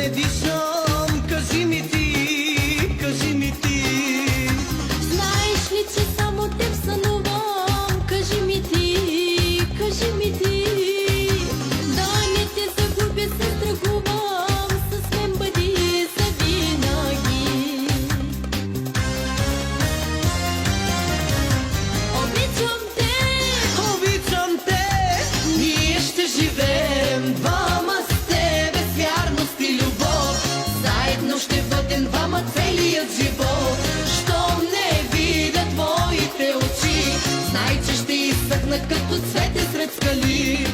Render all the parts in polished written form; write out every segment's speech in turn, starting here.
не виждам, кажи ми ти, кажи ми ти. Знаеш ли, че само теб сънувам? Кажи ми ти, кажи ми ти. Да не те загубя се страхувам, с мен бъди завинаги. Обичам те, Обичам те, ние ще живеем двама с тебе с вярност и любов. Заедно ще бъдем двама целият живот. Щом не видя твоите очи, знай, че ще изсъхна като цвете сред скали.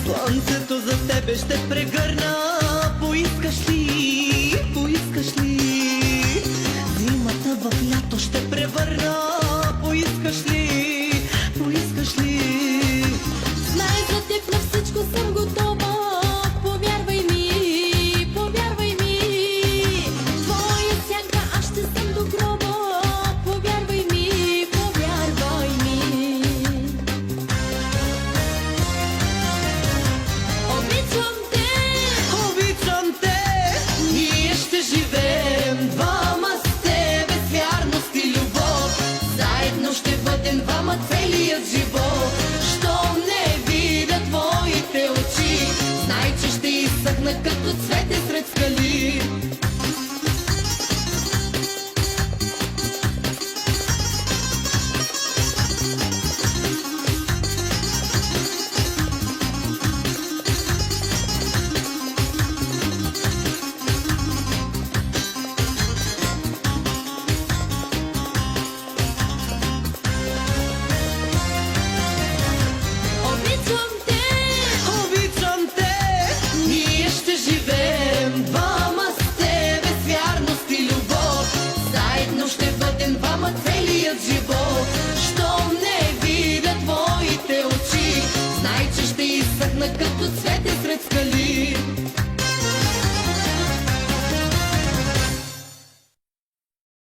Слънцето за тебе ще прегърна. Поискаш ли, поискаш ли? Зимата в лято ще превърна. Поискаш ли, поискаш ли? знай за теб на всичко съм готова. Повярвай ми, повярвай ми. Твоя сянка аз ще съм до гроба. Повярвай ми, повярвай ми. Обичам те, Обичам те, ние ще живеем двама с тебе с вярност и любов. Заедно ще бъдем двама целият живот. Щом не видя твоите очи, знай, че ще изсъхна като цвете сред скали.